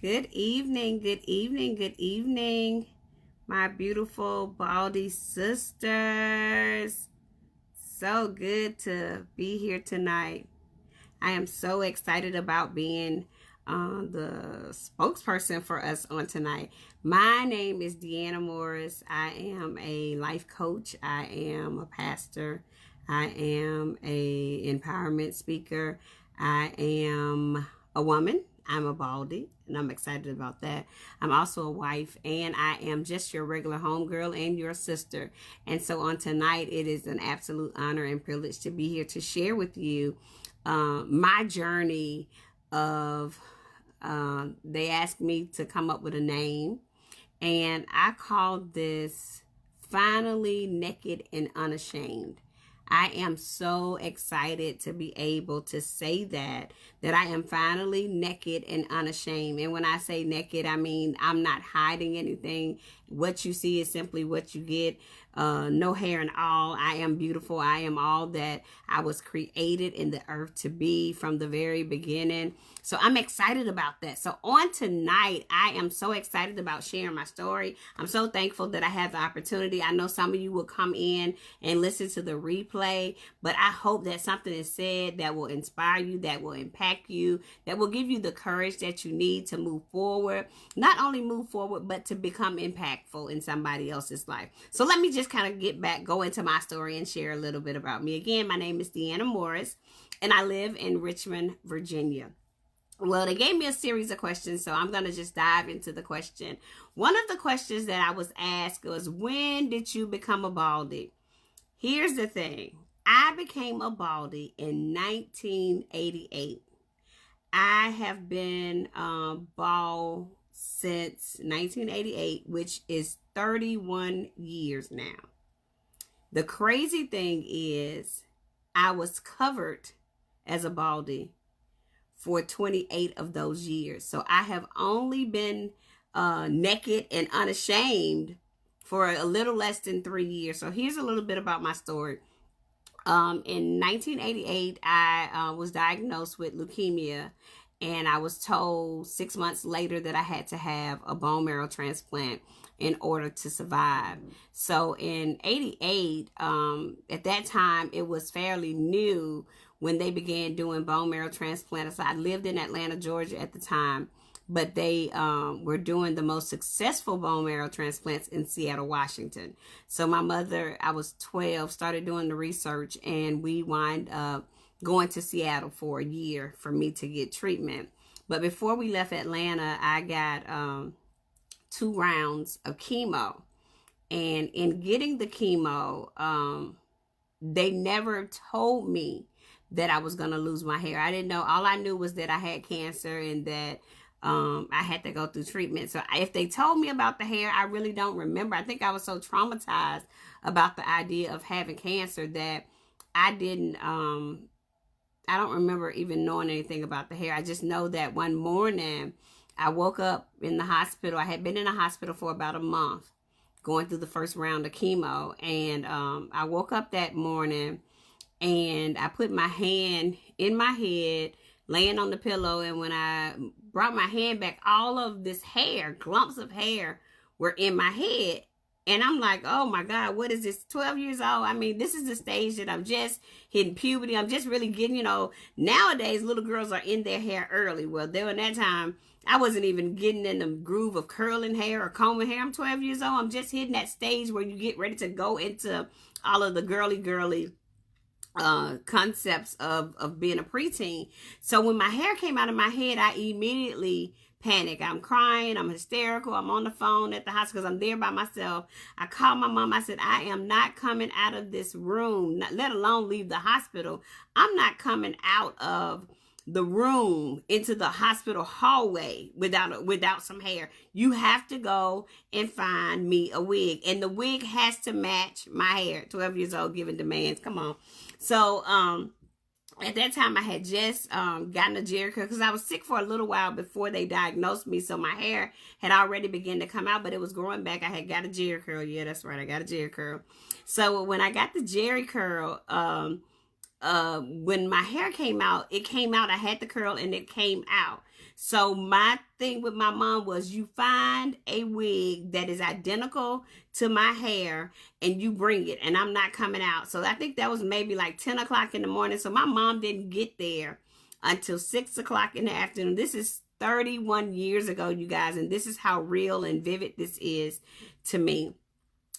Good evening, good evening, good evening, my beautiful Baldy sisters. So good to be here tonight. I am so excited about being the spokesperson for us on tonight. My name is DeAnna Morris. I am a life coach. I am a pastor. I am a empowerment speaker. I am a woman. I'm a Baldy, and I'm excited about that. I'm also a wife, and I am just your regular homegirl and your sister. And so on tonight, it is an absolute honor and privilege to be here to share with you my journey of they asked me to come up with a name, and I called this Finally Naked and Unashamed. I am so excited to be able to say that I am finally naked and unashamed. And when I say naked, I mean I'm not hiding anything. What you see is simply what you get. No hair and all. I am beautiful. I am all that I was created in the earth to be from the very beginning. So I'm excited about that. So on tonight, I am so excited about sharing my story. I'm so thankful that I have the opportunity. I know some of you will come in and listen to the replay, but I hope that something is said that will inspire you, that will impact you, that will give you the courage that you need to move forward. Not only move forward, but to become impactful in somebody else's life. So let me just kind of go into my story and share a little bit about me. Again, my name is DeAnna Morris, and I live in Richmond, Virginia. Well, they gave me a series of questions, so I'm going to just dive into the question. One of the questions that I was asked was, when did you become a Baldy? Here's the thing. I became a Baldy in 1988. I have been bald since 1988, which is 31 years now. The crazy thing is, I was covered as a Baldy for 28 of those years. So I have only been naked and unashamed for a little less than 3 years. So here's a little bit about my story. In 1988, I was diagnosed with leukemia, and I was told 6 months later that I had to have a bone marrow transplant in order to survive. So in 88, at that time, it was fairly new when they began doing bone marrow transplants. I lived in Atlanta, Georgia at the time, but they were doing the most successful bone marrow transplants in Seattle, Washington. So my mother, I was 12, started doing the research, and we wind up going to Seattle for a year for me to get treatment. But before we left Atlanta, I got 2 rounds of chemo. And in getting the chemo, they never told me that I was going to lose my hair. I didn't know. All I knew was that I had cancer and that I had to go through treatment. So if they told me about the hair, I really don't remember. I think I was so traumatized about the idea of having cancer that I didn't, I don't remember even knowing anything about the hair. I just know that one morning I woke up in the hospital. I had been in the hospital for about a month going through the first round of chemo. And I woke up that morning and I put my hand in my head, laying on the pillow. And when I brought my hand back, all of this hair, clumps of hair, were in my head. And I'm like, oh my God, what is this? 12 years old. I mean, this is the stage that I'm just hitting puberty. I'm just really getting, nowadays little girls are in their hair early. Well, during that time, I wasn't even getting in the groove of curling hair or combing hair. I'm 12 years old. I'm just hitting that stage where you get ready to go into all of the girly concepts of being a preteen. So when my hair came out of my head, I immediately panic. I'm crying. I'm hysterical. I'm on the phone at the hospital because I'm there by myself. I called my mom. I said, I am not coming out of this room, let alone leave the hospital. I'm not coming out of the room into the hospital hallway without some hair. You have to go and find me a wig, and the wig has to match my hair. 12 years old, giving demands. Come on. So at that time I had just gotten a Jerry curl because I was sick for a little while before they diagnosed me. So my hair had already begun to come out, but it was growing back. I had got a Jerry curl. Yeah, that's right. I got a Jerry curl. So when I got the Jerry curl, when my hair came out, it came out. I had the curl and it came out. So my thing with my mom was, you find a wig that is identical to my hair and you bring it, and I'm not coming out. So I think that was maybe like 10 o'clock in the morning. So my mom didn't get there until 6 o'clock in the afternoon. This is 31 years ago, you guys, and this is how real and vivid this is to me.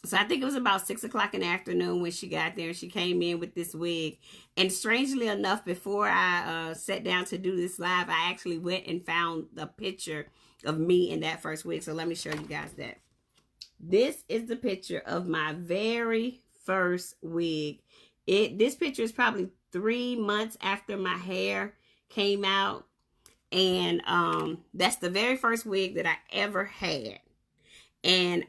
So I think it was about 6 o'clock in the afternoon when she got there, and she came in with this wig. And strangely enough, before I sat down to do this live, I actually went and found the picture of me in that first wig. So let me show you guys that. This is the picture of my very first wig. This picture is probably 3 months after my hair came out. And that's the very first wig that I ever had. And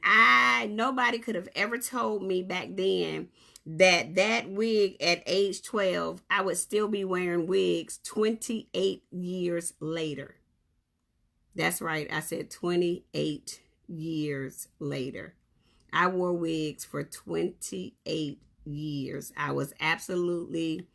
nobody could have ever told me back then that wig at age 12, I would still be wearing wigs 28 years later. That's right. I said 28 years later. I wore wigs for 28 years. I was absolutely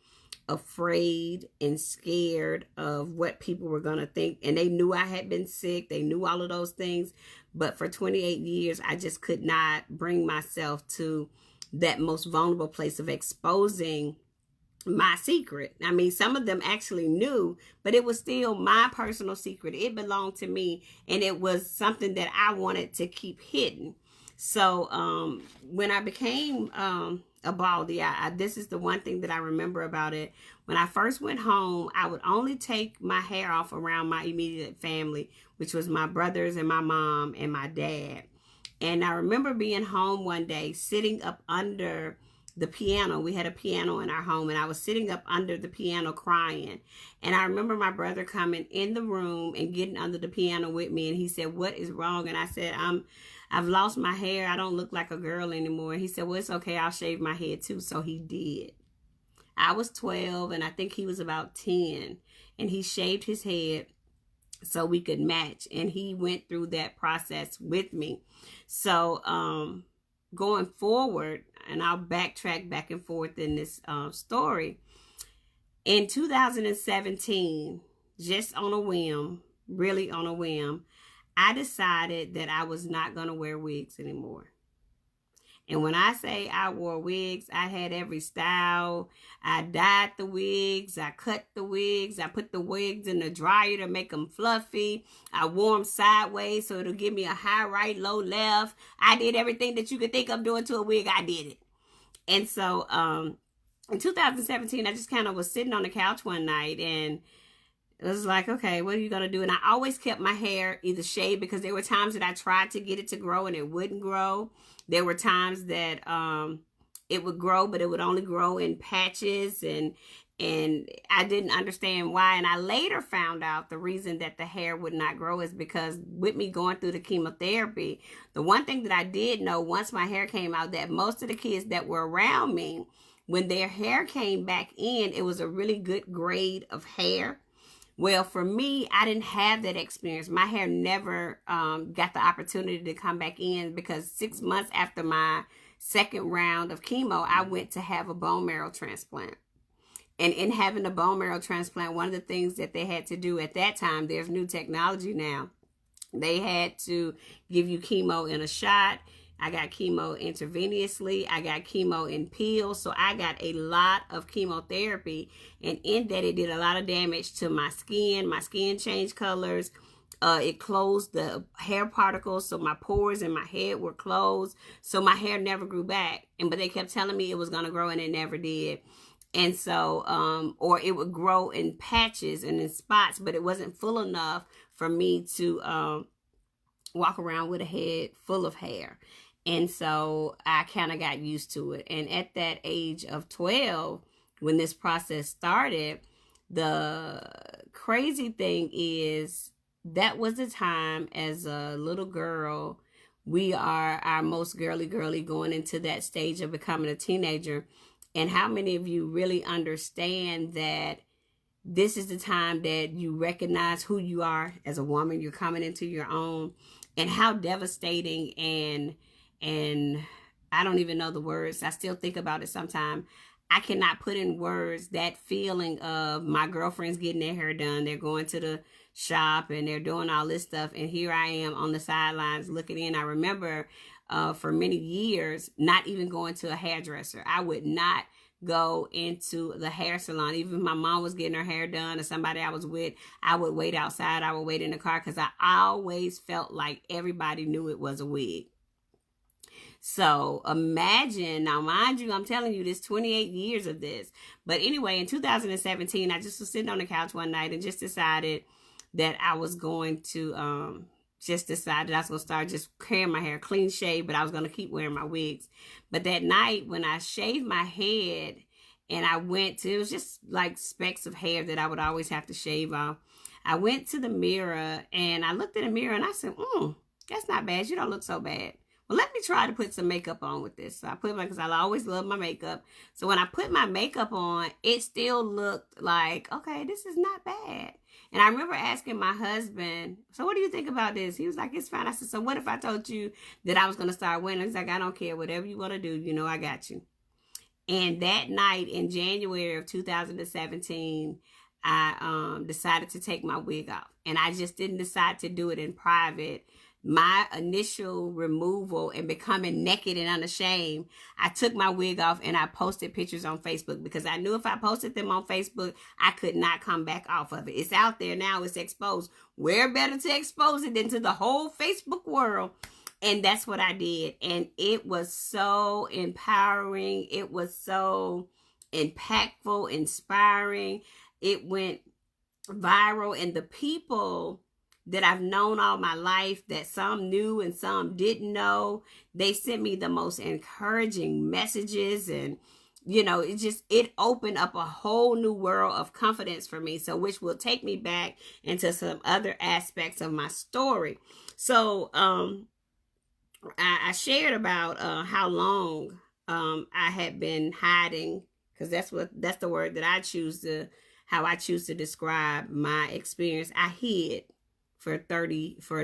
afraid and scared of what people were going to think. And they knew I had been sick. They knew all of those things. But for 28 years, I just could not bring myself to that most vulnerable place of exposing my secret. I mean, some of them actually knew, but it was still my personal secret. It belonged to me, and it was something that I wanted to keep hidden. So when I became a baldie, this is the one thing that I remember about it. When I first went home, I would only take my hair off around my immediate family, which was my brothers and my mom and my dad. And I remember being home one day, sitting up under the piano. We had a piano in our home, and I was sitting up under the piano crying. And I remember my brother coming in the room and getting under the piano with me, and he said, "What is wrong?" And I said, I've lost my hair. I don't look like a girl anymore. He said, "Well, it's okay. I'll shave my head too." So he did. I was 12, and I think he was about 10, and he shaved his head so we could match. And he went through that process with me. So going forward, and I'll backtrack back and forth in this story. In 2017, just on a whim, really on a whim, I decided that I was not going to wear wigs anymore. And when I say I wore wigs, I had every style. I dyed the wigs. I cut the wigs. I put the wigs in the dryer to make them fluffy. I wore them sideways so it'll give me a high right, low left. I did everything that you could think of doing to a wig. I did it. And so in 2017, I just kind of was sitting on the couch one night, and it was like, okay, what are you going to do? And I always kept my hair either shaved, because there were times that I tried to get it to grow and it wouldn't grow. There were times that it would grow, but it would only grow in patches, and I didn't understand why. And I later found out the reason that the hair would not grow is because with me going through the chemotherapy, the one thing that I did know once my hair came out, that most of the kids that were around me, when their hair came back in, it was a really good grade of hair. Well, for me, I didn't have that experience. My hair never got the opportunity to come back in, because 6 months after my second round of chemo, I went to have a bone marrow transplant. And in having a bone marrow transplant, one of the things that they had to do at that time, there's new technology now, they had to give you chemo in a shot. I got chemo intravenously. I got chemo in pills. So I got a lot of chemotherapy. And in that, it did a lot of damage to my skin. My skin changed colors. It closed the hair particles. So my pores in my head were closed. So my hair never grew back. But they kept telling me it was going to grow, and it never did. And so, or it would grow in patches and in spots, but it wasn't full enough for me to walk around with a head full of hair. And so I kind of got used to it. And at that age of 12, when this process started, the crazy thing is that was the time as a little girl, we are our most girly going into that stage of becoming a teenager. And how many of you really understand that this is the time that you recognize who you are as a woman? You're coming into your own, and how devastating and I don't even know the words. I still think about it sometimes. I cannot put in words that feeling of my girlfriends getting their hair done. They're going to shop and they're doing all this stuff. And here I am on the sidelines looking in. I remember for many years not even going to a hairdresser. I would not go into the hair salon. Even if my mom was getting her hair done or somebody I was with, I would wait outside. I would wait in the car because I always felt like everybody knew it was a wig. So imagine, now mind you, I'm telling you, this 28 years of this. But anyway, in 2017, I just was sitting on the couch one night and just decided that I was going to, I was going to start just carrying my hair clean shaved, but I was going to keep wearing my wigs. But that night when I shaved my head and I went to, it was just like specks of hair that I would always have to shave off. I went to the mirror and I looked in the mirror and I said, that's not bad. You don't look so bad. Well, let me try to put some makeup on with this. So I put my, because I always love my makeup. So when I put my makeup on, it still looked like, okay, this is not bad. And I remember asking my husband, so what do you think about this? He was like, it's fine. I said, so what if I told you that I was going to start wearing? He's like, I don't care. Whatever you want to do, you know, I got you. And that night in January of 2017, I decided to take my wig off. And I just didn't decide to do it in private. My initial removal and becoming naked and unashamed, I took my wig off and I posted pictures on Facebook because I knew if I posted them on Facebook, I could not come back off of it. It's out there now. It's exposed. Where better to expose it than to the whole Facebook world? And that's what I did. And it was so empowering. It was so impactful, inspiring. It went viral. And the people that I've known all my life, that some knew and some didn't know, they sent me the most encouraging messages. And, you know, it opened up a whole new world of confidence for me. So, which will take me back into some other aspects of my story. So, I shared about how long I had been hiding, because that's the word that I choose to, how I choose to describe my experience. I hid for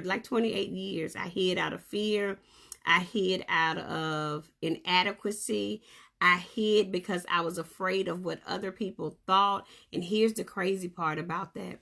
like 28 years. I hid out of fear. I hid out of inadequacy. I hid because I was afraid of what other people thought. And here's the crazy part about that.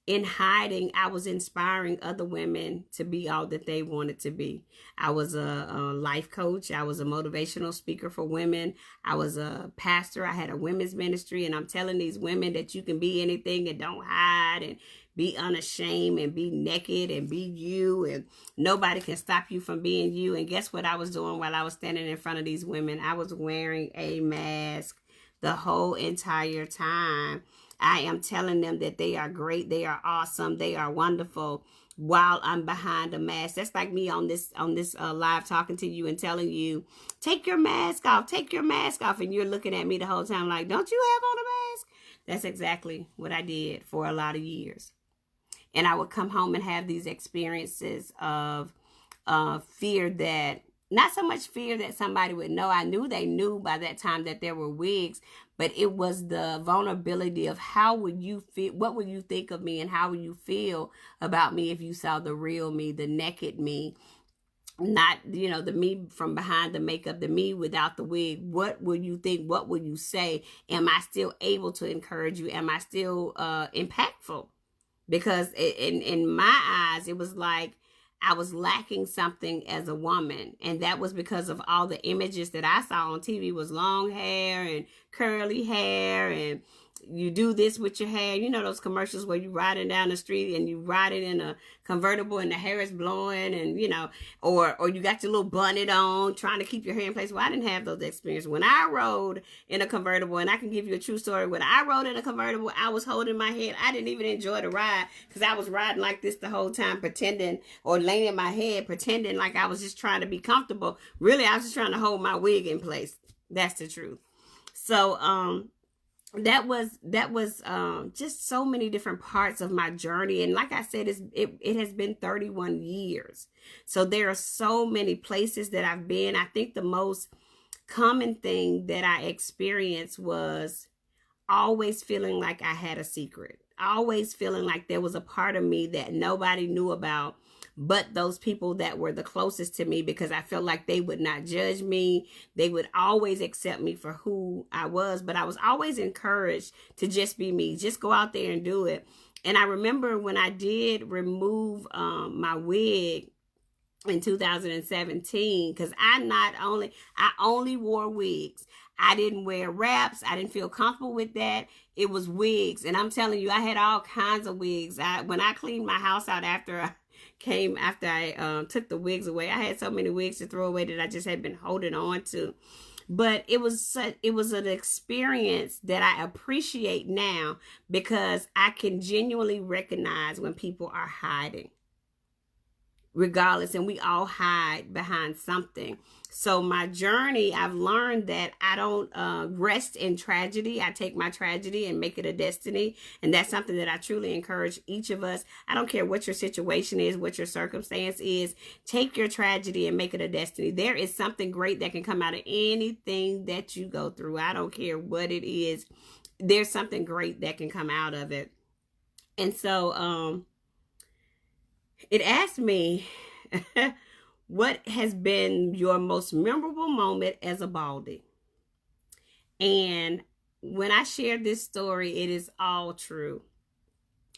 In hiding, I was inspiring other women to be all that they wanted to be. I was a life coach. I was a motivational speaker for women. I was a pastor. I had a women's ministry. And I'm telling these women that you can be anything and don't hide and be unashamed and be naked and be you. And nobody can stop you from being you. And guess what I was doing while I was standing in front of these women? I was wearing a mask the whole entire time. I am telling them that they are great, they are awesome, they are wonderful, while I'm behind a mask. That's like me on this live talking to you and telling you, take your mask off, and you're looking at me the whole time like, don't you have on a mask? That's exactly what I did for a lot of years. And I would come home and have these experiences of fear, that not so much fear that somebody would know. I knew they knew by that time that there were wigs, but it was the vulnerability of how would you feel, what would you think of me, and how would you feel about me if you saw the real me, the naked me, not, you know, the me from behind the makeup, the me without the wig. What would you think? What would you say? Am I still able to encourage you? Am I still impactful? Because in my eyes, it was like I was lacking something as a woman. And that was because of all the images that I saw on TV was long hair and curly hair, and you do this with your hair. You know those commercials where you riding down the street and you riding in a convertible and the hair is blowing, and you know, or you got your little bonnet on trying to keep your hair in place. Well, I didn't have those experiences. When I rode in a convertible, and I can give you a true story, when I rode in a convertible, I was holding my head. I didn't even enjoy the ride because I was riding like this the whole time, pretending, or laying my head, pretending like I was just trying to be comfortable. Really, I was just trying to hold my wig in place. That's the truth. So, that was just so many different parts of my journey. And like I said, it has been 31 years. So there are so many places that I've been. I think the most common thing that I experienced was always feeling like I had a secret. Always feeling like there was a part of me that nobody knew about but those people that were the closest to me, because I felt like they would not judge me. They would always accept me for who I was, but I was always encouraged to just be me, just go out there and do it. And I remember when I did remove my wig in 2017, because I only wore wigs. I didn't wear wraps. I didn't feel comfortable with that. It was wigs. And I'm telling you, I had all kinds of wigs. When I cleaned my house out after I took the wigs away, I had so many wigs to throw away that I just had been holding on to. But it was an experience that I appreciate now, because I can genuinely recognize when people are hiding, regardless, and we all hide behind something. So my journey, I've learned that I don't rest in tragedy. I take my tragedy and make it a destiny, and that's something that I truly encourage each of us. I don't care what your situation is, what your circumstance is. Take your tragedy and make it a destiny. There is something great that can come out of anything that you go through. I don't care what it is. There's something great that can come out of it. And so it asked me, what has been your most memorable moment as a baldie? And when I share this story, it is all true.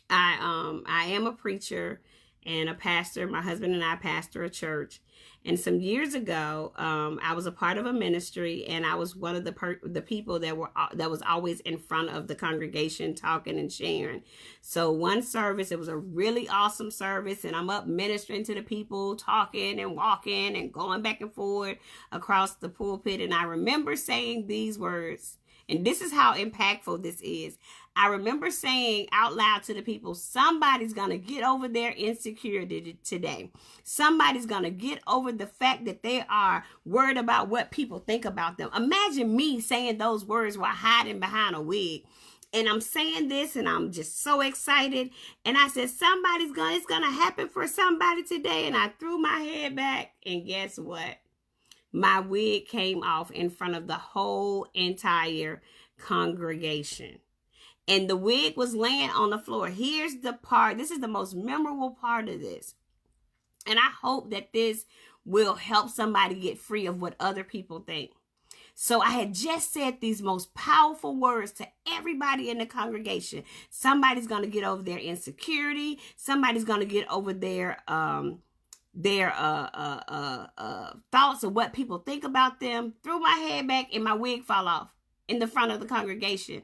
I am a preacher and a pastor. My husband and I pastor a church. And some years ago, I was a part of a ministry, and I was one of the people that was always in front of the congregation talking and sharing. So one service, it was a really awesome service, and I'm up ministering to the people, talking and walking and going back and forth across the pulpit. And I remember saying these words, and this is how impactful this is. I remember saying out loud to the people, somebody's going to get over their insecurity today. Somebody's going to get over the fact that they are worried about what people think about them. Imagine me saying those words while hiding behind a wig. And I'm saying this, and I'm just so excited. And I said, it's going to happen for somebody today. And I threw my head back, and guess what? My wig came off in front of the whole entire congregation. And the wig was laying on the floor. Here's the part. This is the most memorable part of this. And I hope that this will help somebody get free of what other people think. So I had just said these most powerful words to everybody in the congregation. Somebody's going to get over their insecurity. Somebody's going to get over their thoughts of what people think about them. Threw my head back, and my wig fell off in the front of the congregation.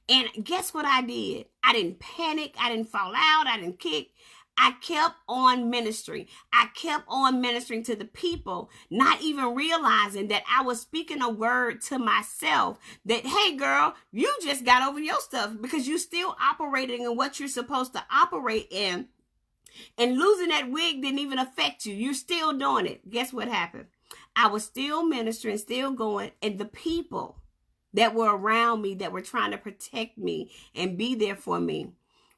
And guess what I did? I didn't panic. I didn't fall out. I didn't kick. I kept on ministering. I kept on ministering to the people, not even realizing that I was speaking a word to myself that, hey girl, you just got over your stuff, because you're still operating in what you're supposed to operate in. And losing that wig didn't even affect you. You're still doing it. Guess what happened? I was still ministering, still going, and the people that were around me, that were trying to protect me and be there for me,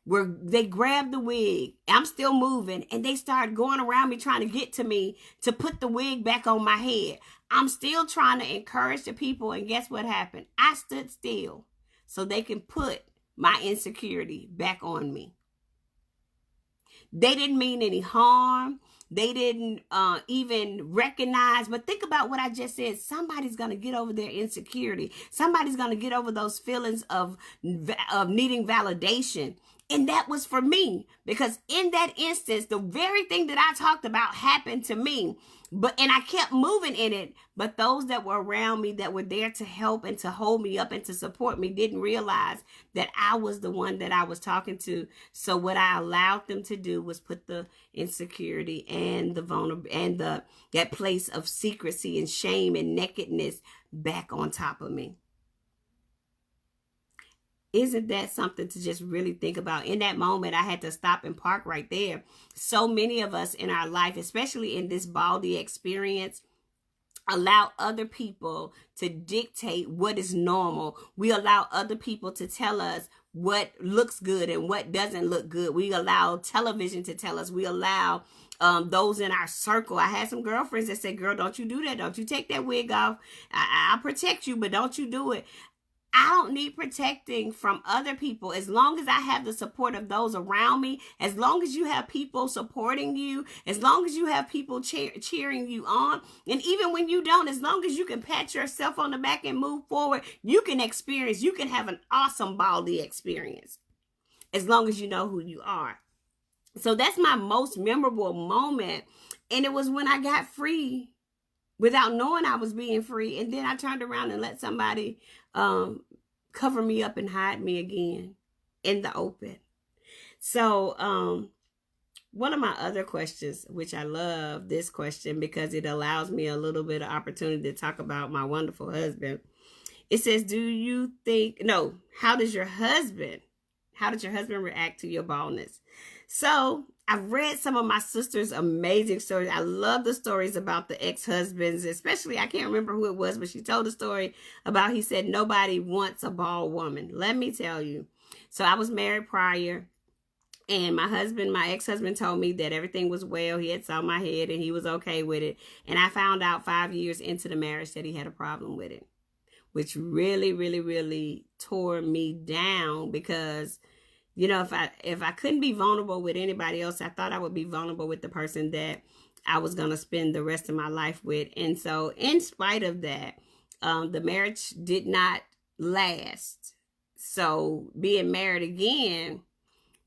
they grabbed the wig. I'm still moving, and they started going around me trying to get to me to put the wig back on my head. I'm still trying to encourage the people, and guess what happened? I stood still so they can put my insecurity back on me. They didn't mean any harm. They didn't even recognize. But think about what I just said. Somebody's going to get over their insecurity. Somebody's going to get over those feelings of needing validation. And that was for me, because in that instance, the very thing that I talked about happened to me. And I kept moving in it. But those that were around me, that were there to help and to hold me up and to support me, didn't realize that I was the one that I was talking to. So what I allowed them to do was put the insecurity and the vulnerable and that place of secrecy and shame and nakedness back on top of me. Isn't that something to just really think about? In that moment, I had to stop and park right there. So many of us in our life, especially in this Baldie experience, allow other people to dictate what is normal. We allow other people to tell us what looks good and what doesn't look good. We allow television to tell us. We allow those in our circle. I had some girlfriends that said, girl, don't you do that. Don't you take that wig off. I'll protect you, but don't you do it. I don't need protecting from other people. As long as I have the support of those around me, as long as you have people supporting you, as long as you have people cheering you on, and even when you don't, as long as you can pat yourself on the back and move forward, you can have an awesome Baldie experience. as long as you know who you are. So that's my most memorable moment. And it was when I got free without knowing I was being free. And then I turned around and let somebody cover me up and hide me again in the open. So one of my other questions, which I love this question because it allows me a little bit of opportunity to talk about my wonderful husband. It says, how does your husband react to your baldness? So I've read some of my sister's amazing stories. I love the stories about the ex-husbands, especially, I can't remember who it was, but she told a story about, he said, nobody wants a bald woman. Let me tell you. So I was married prior, and my ex-husband told me that everything was well. He had saw my head and he was okay with it. And I found out 5 years into the marriage that he had a problem with it, which really, really, really tore me down because, you know, if I couldn't be vulnerable with anybody else, I thought I would be vulnerable with the person that I was going to spend the rest of my life with. And so in spite of that, the marriage did not last. So being married again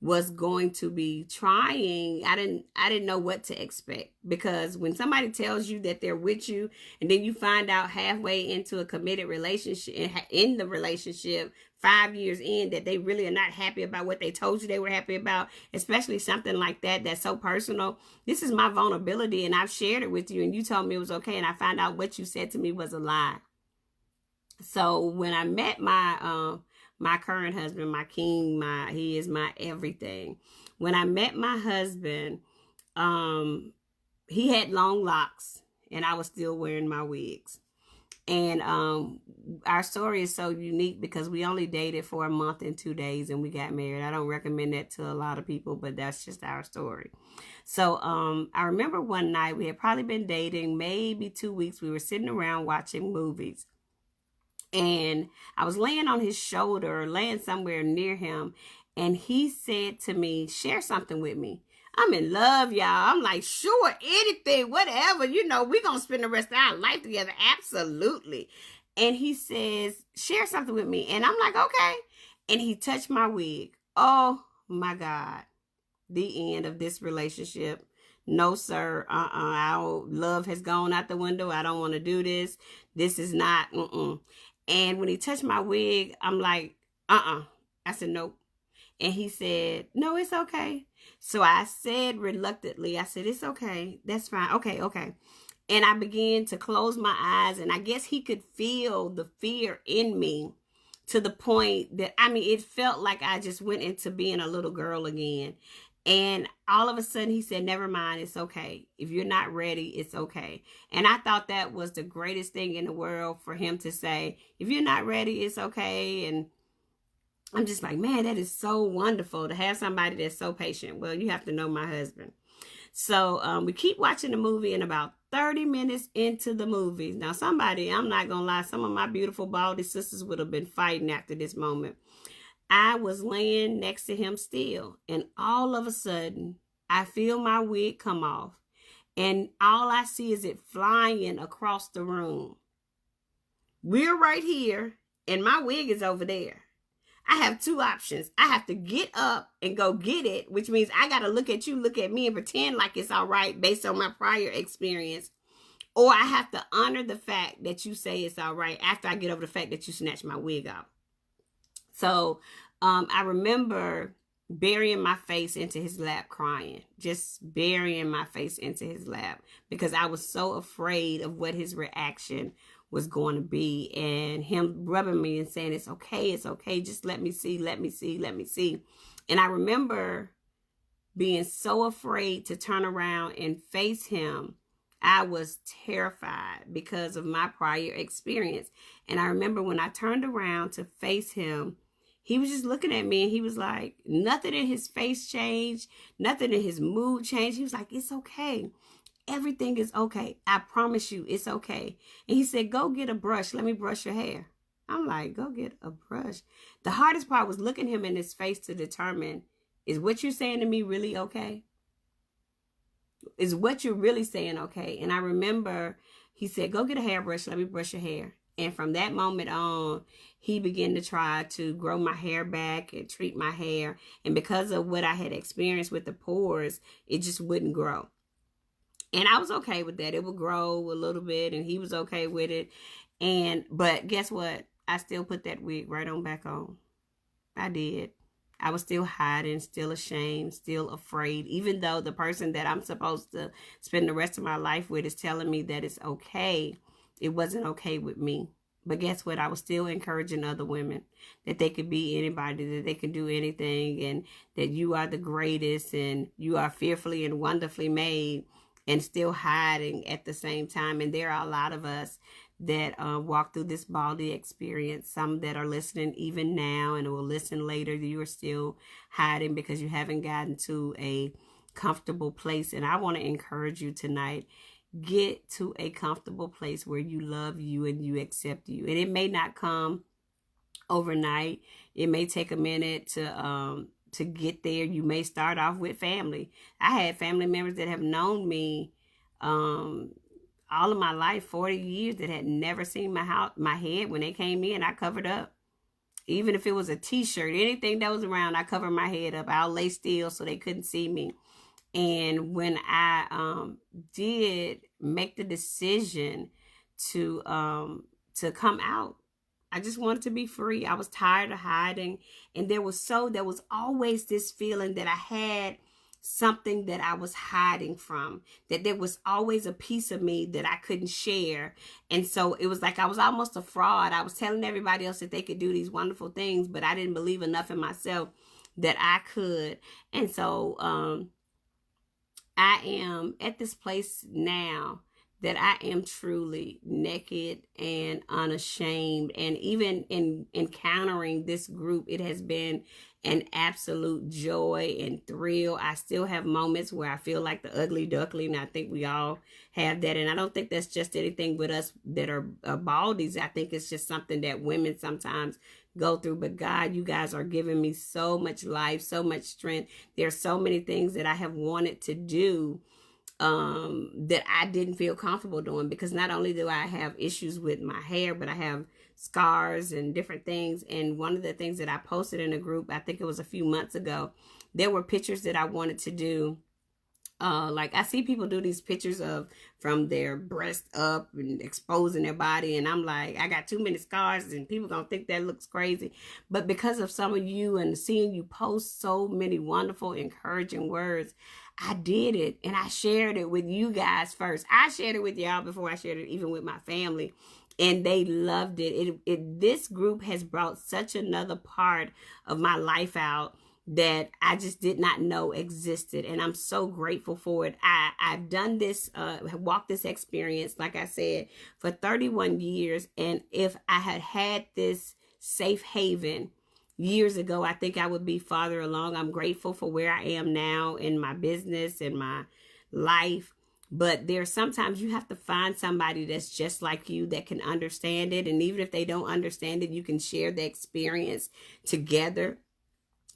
was going to be trying. I didn't know what to expect, because when somebody tells you that they're with you and then you find out halfway into a committed relationship, in the relationship 5 years in, that they really are not happy about what they told you they were happy about, especially something like that that's so personal. This is my vulnerability and I've shared it with you and you told me it was okay, and I found out what you said to me was a lie. So when I met my current husband, my king, he is my everything. When I met my husband, he had long locks and I was still wearing my wigs. And our story is so unique because we only dated for a month and 2 days and we got married. I don't recommend that to a lot of people, but that's just our story. So I remember one night, we had probably been dating maybe 2 weeks. We were sitting around watching movies. And I was laying on his shoulder, laying somewhere near him. And he said to me, share something with me. I'm in love, y'all. I'm like, sure, anything, whatever. You know, we're going to spend the rest of our life together. Absolutely. And he says, share something with me. And I'm like, okay. And he touched my wig. Oh, my God. The end of this relationship. No, sir. Our love has gone out the window. I don't want to do this. This is not, And when he touched my wig, I'm like, I said, nope. And he said, no, it's okay. So I said reluctantly, I said, it's okay. That's fine. Okay. And I began to close my eyes. And I guess he could feel the fear in me to the point that, it felt like I just went into being a little girl again. And all of a sudden he said, never mind, it's okay. If you're not ready, it's okay. And I thought that was the greatest thing in the world for him to say, if you're not ready, it's okay. And I'm just like, man, that is so wonderful to have somebody that's so patient. Well, you have to know my husband. So we keep watching the movie, and about 30 minutes into the movie, now somebody, I'm not going to lie, some of my beautiful Baldy sisters would have been fighting after this moment. I was laying next to him still, and all of a sudden, I feel my wig come off, and all I see is it flying across the room. We're right here, and my wig is over there. I have two options. I have to get up and go get it, which means I got to look at you, look at me, and pretend like it's all right based on my prior experience. Or I have to honor the fact that you say it's all right after I get over the fact that you snatched my wig off. So I remember burying my face into his lap crying, just burying my face into his lap because I was so afraid of what his reaction was going to be, and him rubbing me and saying, it's okay, just let me see. And I remember being so afraid to turn around and face him. I was terrified because of my prior experience. And I remember when I turned around to face him, he was just looking at me and he was like, nothing in his face changed, nothing in his mood changed. He was like, it's okay. Everything is okay. I promise you it's okay. And he said, go get a brush. Let me brush your hair. I'm like, go get a brush. The hardest part was looking him in his face to determine, is what you're saying to me really okay? Is what you're really saying okay? And I remember he said, go get a hairbrush. Let me brush your hair. And from that moment on, he began to try to grow my hair back and treat my hair. And because of what I had experienced with the pores, it just wouldn't grow. And I was okay with that. It would grow a little bit, and he was okay with it. But guess what? I still put that wig right on back on. I did. I was still hiding, still ashamed, still afraid, even though the person that I'm supposed to spend the rest of my life with is telling me that it's okay. It wasn't okay with me. But guess what? I was still encouraging other women that they could be anybody, that they could do anything, and that you are the greatest and you are fearfully and wonderfully made, and still hiding at the same time. And there are a lot of us that walk through this Baldy experience. Some that are listening even now and will listen later. You are still hiding because you haven't gotten to a comfortable place. And I want to encourage you tonight. Get to a comfortable place where you love you and you accept you. And it may not come overnight. It may take a minute to get there. You may start off with family. I had family members that have known me all of my life, 40 years, that had never seen my head. When they came in, I covered up. Even if it was a t-shirt, anything that was around, I covered my head up. I'll lay still so they couldn't see me. And when I did make the decision to come out, I just wanted to be free. I was tired of hiding. And there was always this feeling that I had something that I was hiding from, that there was always a piece of me that I couldn't share. And so it was like I was almost a fraud. I was telling everybody else that they could do these wonderful things, but I didn't believe enough in myself that I could. And so I am at this place now that I am truly naked and unashamed. And even in encountering this group, it has been an absolute joy and thrill. I still have moments where I feel like the ugly duckling. I think we all have that. And I don't think that's just anything with us that are baldies. I think it's just something that women sometimes go through. But God, you guys are giving me so much life, so much strength. There are so many things that I have wanted to do that I didn't feel comfortable doing, because not only do I have issues with my hair, but I have scars and different things. And one of the things that I posted in a group, I think it was a few months ago, there were pictures that I wanted to do. Like I see people do these pictures from their breast up and exposing their body, and I'm like, I got too many scars and people gonna think that looks crazy. But because of some of you and seeing you post so many wonderful encouraging words, I did it, and I shared it with you guys first. I shared it with y'all before I shared it even with my family, and they loved it. This group has brought such another part of my life out that I just did not know existed. And I'm so grateful for it. I've done this, walked this experience, like I said, for 31 years. And if I had had this safe haven years ago, I think I would be farther along. I'm grateful for where I am now in my business and my life. But there's sometimes you have to find somebody that's just like you that can understand it. And even if they don't understand it, you can share the experience together,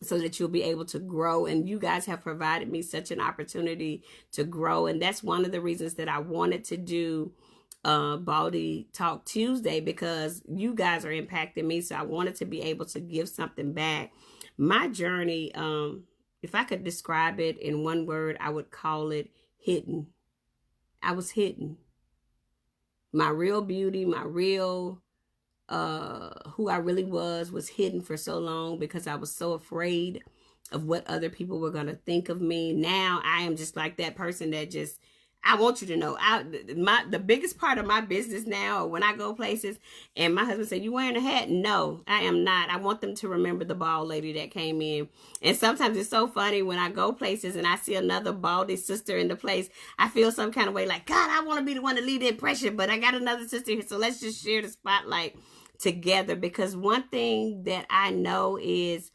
so that you'll be able to grow. And you guys have provided me such an opportunity to grow. And that's one of the reasons that I wanted to do Baldy Talk Tuesday, because you guys are impacting me. So I wanted to be able to give something back. My journey, if I could describe it in one word, I would call it hidden. I was hidden. My real beauty, my real who I really was hidden for so long, because I was so afraid of what other people were going to think of me. Now I am just like that person that just, I want you to know, the biggest part of my business now, when I go places and my husband said, "You wearing a hat?" No, I am not. I want them to remember the bald lady that came in. And sometimes it's so funny when I go places and I see another baldy sister in the place, I feel some kind of way like, God, I want to be the one to leave the impression, but I got another sister here, so let's just share the spotlight together. Because one thing that I know is,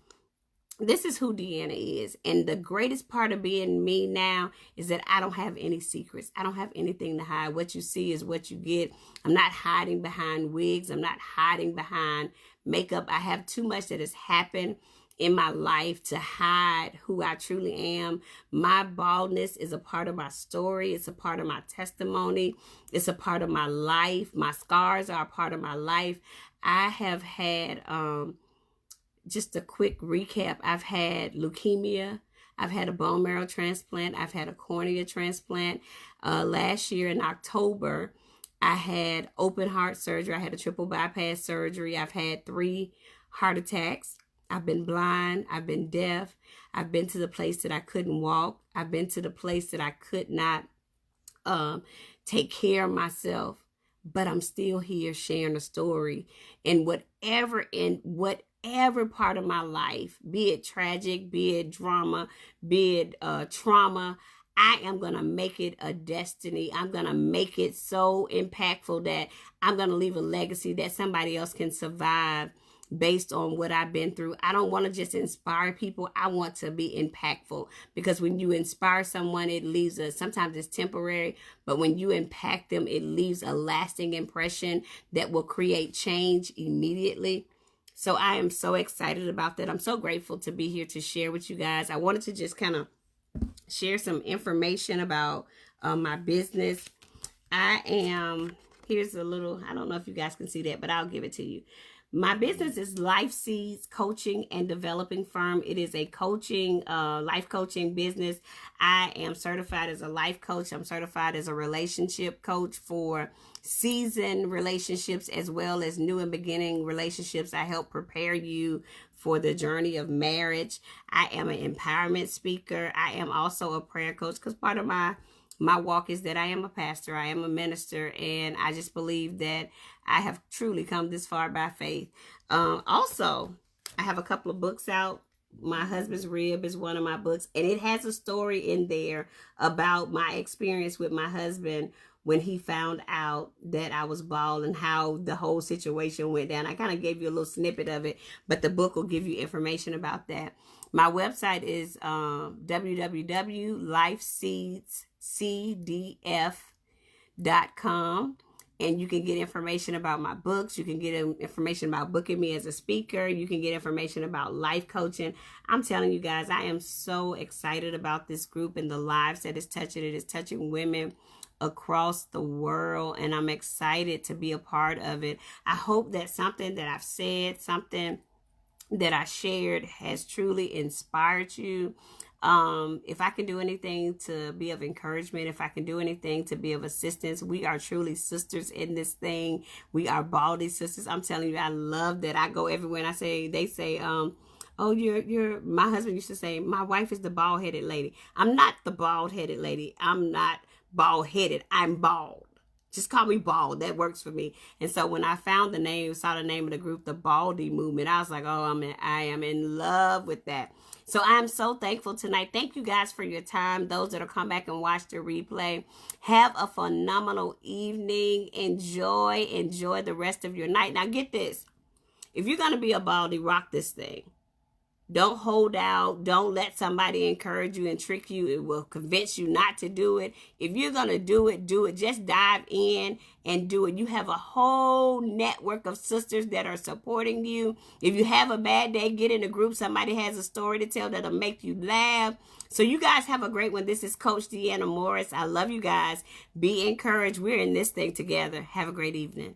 this is who DeAnna is. And the greatest part of being me now is that I don't have any secrets. I don't have anything to hide. What you see is what you get. I'm not hiding behind wigs. I'm not hiding behind makeup. I have too much that has happened in my life to hide who I truly am. My baldness is a part of my story. It's a part of my testimony. It's a part of my life. My scars are a part of my life. I have had, just a quick recap, I've had leukemia. I've had a bone marrow transplant. I've had a cornea transplant. Last year in October, I had open heart surgery. I had a triple bypass surgery. I've had 3 heart attacks. I've been blind. I've been deaf. I've been to the place that I couldn't walk. I've been to the place that I could not take care of myself. But I'm still here sharing a story. And whatever part of my life, be it tragic, be it drama, be it trauma, I am going to make it a destiny. I'm going to make it so impactful that I'm going to leave a legacy that somebody else can survive based on what I've been through. I don't want to just inspire people. I want to be impactful, because when you inspire someone, it leaves sometimes it's temporary, but when you impact them, it leaves a lasting impression that will create change immediately. So I am so excited about that. I'm so grateful to be here to share with you guys. I wanted to just kind of share some information about my business. Here's a little, I don't know if you guys can see that, but I'll give it to you. My business is Life Seeds Coaching and Developing Firm. It is a coaching, life coaching business. I am certified as a life coach. I'm certified as a relationship coach for seasoned relationships as well as new and beginning relationships. I help prepare you for the journey of marriage. I am an empowerment speaker. I am also a prayer coach, because part of my walk is that I am a pastor, I am a minister, and I just believe that I have truly come this far by faith. Also, I have a couple of books out. My Husband's Rib is one of my books, and it has a story in there about my experience with my husband when he found out that I was bald and how the whole situation went down. I kind of gave you a little snippet of it, but the book will give you information about that. My website is www.lifeseedscdf.com. And you can get information about my books. You can get information about booking me as a speaker. You can get information about life coaching. I'm telling you guys, I am so excited about this group and the lives that it's touching. It is touching women across the world, and I'm excited to be a part of it. I hope that something that I've said, something that I shared has truly inspired you. If I can do anything to be of encouragement, if I can do anything to be of assistance, we are truly sisters in this thing. We are Baldy sisters. I'm telling you, I love that. I go everywhere and they say, oh, my husband used to say, my wife is the bald-headed lady. I'm not the bald-headed lady. I'm not bald-headed. I'm bald. Just call me Bald. That works for me. And so when I found the name, saw the name of the group, the Baldy Movement, I was like, oh, I am in love with that. So I'm so thankful tonight. Thank you guys for your time. Those that'll come back and watch the replay, have a phenomenal evening. Enjoy the rest of your night. Now get this. If you're going to be a Baldy, rock this thing. Don't hold out. Don't let somebody encourage you and trick you. It will convince you not to do it. If you're going to do it, do it. Just dive in and do it. You have a whole network of sisters that are supporting you. If you have a bad day, get in a group. Somebody has a story to tell that'll make you laugh. So you guys have a great one. This is Coach DeAnna Morris. I love you guys. Be encouraged. We're in this thing together. Have a great evening.